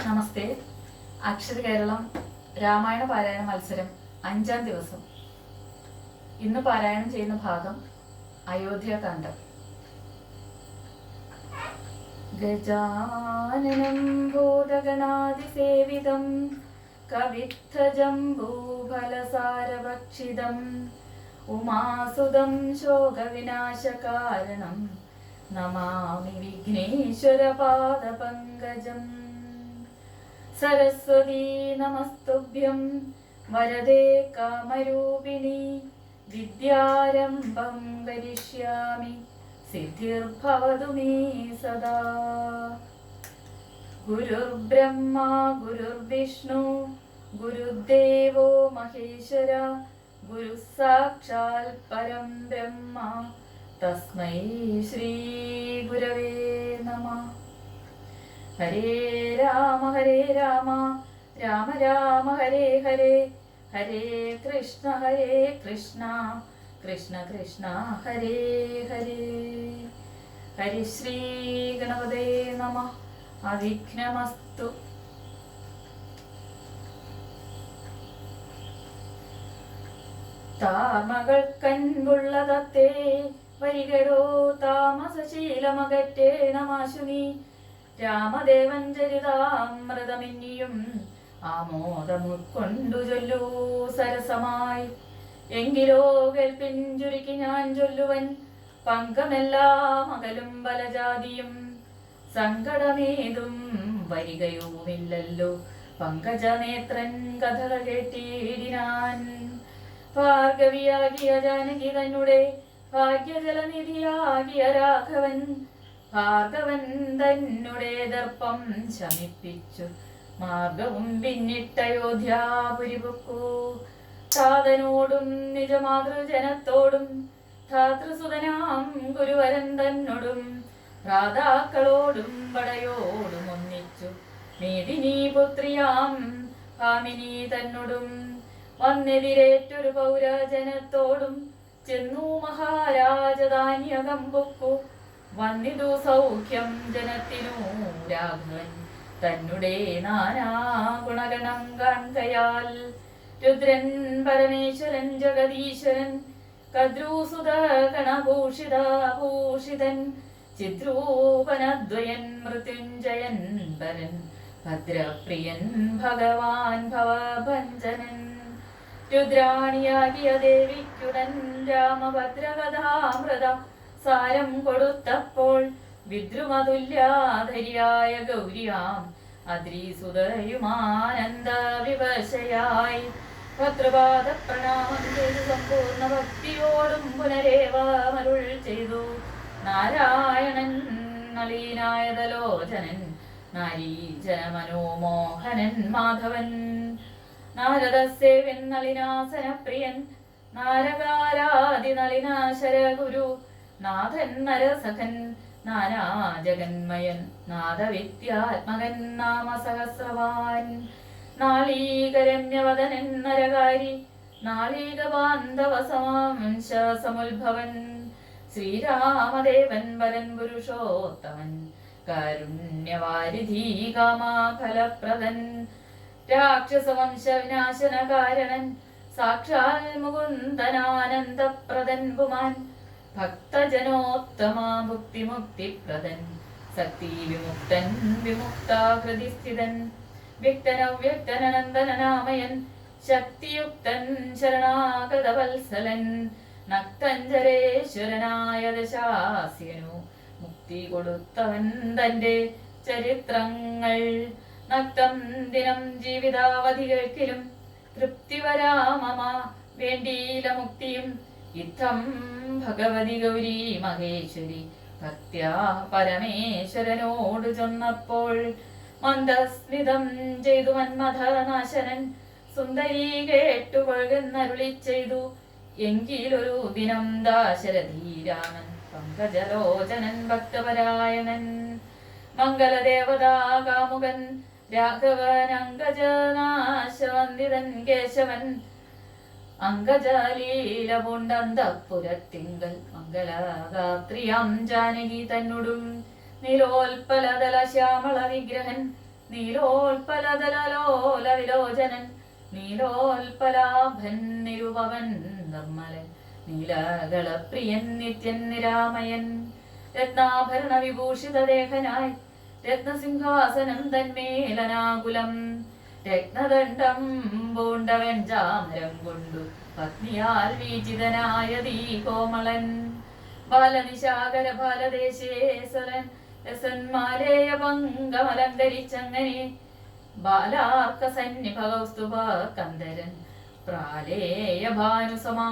നമസ്തേ. അക്ഷര കേരളം രാമായണ പാരായണ മത്സരം 5-ാം ദിവസം. ഇന്ന് പാരായണം ചെയ്യുന്ന ഭാഗം അയോധ്യാകാന്ഡം. ഗജാനനം ഭൂതഗണാതിസേവിതം കവിത്ഥജംബൂഫലസാരഭക്ഷിതം ഉമാസുതം ശോകവിനാശകാരണം നമാമി വിഘ്നേശ്വരപാദപങ്കജം. സരസ്വതീ നമസ്തുഭ്യം വരദേ കാമരൂപിണി വിദ്യാരംഭം കരിഷ്യാമി സിദ്ധിർഭവതു മേ സദാ. ഗുരുർബ്രഹ്മാ ഗുരുർവിഷ്ണു ഗുരുദേവോ മഹേശ്വര ഗുരു സാക്ഷാൽ പരം ബ്രഹ്മ തസ്മൈ ശ്രീ ഗുരവേ നമഃ. ഹരേ രാമ രാമ രാമ ഹരേ ഹരേ ഹരേ കൃഷ്ണ കൃഷ്ണ കൃഷ്ണ ഹരേ ഹരേ. ഹരിശ്രീ ഗണപതേ നമഃ. അവിഘ്നമസ്തു. താമകൾ കൺപുള്ളതത്തേ വരികടോ താമസശീലമകറ്റേണമാശുനി. രാമദേവൻ ചരിതാമൃതമിന്നിയും ആമോദമുൾക്കൊണ്ടു ചൊല്ലൂ സരസമായി. എങ്കിലോ കേൾപ്പിൻ ചുരുക്കി ഞാൻ ചൊല്ലുവൻ പങ്കമെല്ലാം അകലും ബലജാതിയും സങ്കടമേതും വരികയുമില്ലല്ലോ പങ്കജനേത്രൻ കഥകൾ കേട്ടിടിനാൻ. ഭാർഗവിയാകിയ ജാനകി തന്നെ ഭാഗ്യജലനിധിയാകിയ രാഘവൻ ഭാർഗവൻ തന്നെ ദർപ്പം ശമിപ്പിച്ചു മാർഗവും പിന്നിട്ടയോധ്യാപുരി പൊക്കൂ. താതനോടും നിജമാതൃജനത്തോടും ധാതൃസുതനാം ഗുരുവരൻ തന്നോടും ഭ്രാതാക്കളോടും പടയോടും ഒന്നിച്ചു മേദിനി പുത്രിയാം കാമിനി തന്നോടും വന്നെതിരേറ്റൊരു പൗരജനത്തോടും ചെന്നു മഹാരാജധാന്യകം പൊക്കു. വന്നിതു സൗഖ്യം ജനത്തിനു രാഘവൻ തന്നെ നാനാ ഗുണഗണം കാൺകയാൽ. രുദ്രൻ പരമേശ്വരൻ ജഗദീശ്വരൻ കദ്രൂസുത ഗണഭൂഷിതൻ ചിദ്രൂപനദ്വയൻ മൃത്യുഞ്ജയൻ പരൻ ഭദ്രപ്രിയൻ ഭഗവാൻ ഭവഭഞ്ജനൻ. രുദ്രാണിയാകിയ ദേവിക്കുടൻ രാമഭദ്രകഥാമൃത സാരം കൊടുത്തപ്പോൾ വിദ്രുമതുല്യാധരിയായ ഗൗരിയാം അദ്രീസുതയുമാനന്ദ വിവശയായി ഭദ്രപാദ പ്രണാമം ചെയ്തു സമ്പൂർണ്ണ ഭക്തിയോടും പുനരേവമരുൾ ചെയ്തു. നാരായണൻ നളീനായതലോചനൻ നാരീജന മനോമോഹനൻ മാധവൻ നാരദസേവൻ നളിനാസനപ്രിയൻ നാരകാരാദി നളിനാശര ഗുരു നാഥൻ നരസഖൻ നാനാജഗന്മയൻ നാദവിദ്യാത്മകൻ നാമസഹസ്രവാൻ നാളീകരമ്യവദനൻ നരകാരി നാളീകബാന്ധവസമാംശസമുത്ഭവൻ ശ്രീരാമദേവൻ വരൻ പുരുഷോത്തമൻ കാരുണ്യവാരിധി കാമാഫലപ്രദൻ രാക്ഷസവംശ വിനാശന കാരണൻ സാക്ഷാൽ മുകുന്ദനാനന്ദപ്രദൻ പുമാൻ ഭക്തജനോത്തമ ഭുക്തിമുക്തിപ്രദൻ ശക്തി വിമുക്തൻ വിമുക്താകൃതി സ്ഥിതൻ വ്യക്തനവ്യക്തനനന്ദനനാമയൻ ശക്തിയുക്തൻ ശരണാഗതവത്സലൻ നക്തഞ്ജരേശ്വരനായ ദശാസ്യനു മുക്തി കൊടുത്തവൻ തന്റെ ചരിത്രങ്ങൾ നക്തം ദിനം ജീവിതാവധികൾക്കിലും തൃപ്തി വരാമമ വേണ്ടീല മുക്തിയും യുദ്ധം ഭഗവതി ഗൗരി മഹേശ്വരി ഭക്ത്യാ പരമേശ്വരനോട് ചൊന്നപ്പോൾ മന്ദസ്മിതം ചെയ്തു മന്മഥനാശനൻ സുന്ദരി കേട്ടുകൊഴുകുന്നരുളി ചെയ്തു. എങ്കിലൊരു ദിനം ദാശരഥീരാമൻ പങ്കജലോചനൻ ഭക്തപരായണൻ മംഗളദേവതാ കാമുകൻ രാഘവൻ അങ്കജനാശവന്ദിതൻ കേശവൻ അങ്കജാലീല പൂണ്ടന്തപ്പുരത്തിങ്കൽ മംഗളഗാത്രിയാം ജാനകി തന്നോടും നിലോൽപലതല ശ്യാമള വിഗ്രഹൻ നീലോൽപലതലോല വിലോചനൻ നീലോൽപലാഭൻ നിരുപവൻ നിർമ്മലൻ നീലകളപ്രിയൻ നിത്യൻ നിരാമയൻ രത്നാഭരണ വിഭൂഷിതദേഹനായി രത്നസിംഹാസനം തന്മേലനാകുലം രത്നദണ്ഡം പൂണ്ടവൻ ചാമരം കൊണ്ടു പത്നിയാൽ വീചിതനായ ദീ കോമളൻ ബാലനിശാകര ബാലദേശേശ്വരൻ രസന്മാലേയ പങ്കമലങ്കരിച്ചങ്ങനെ ബാലാർക്ക സന്നിഭ കൗസ്തുഭ കന്ദരൻ പ്രാലേയ ഭാനുസമാ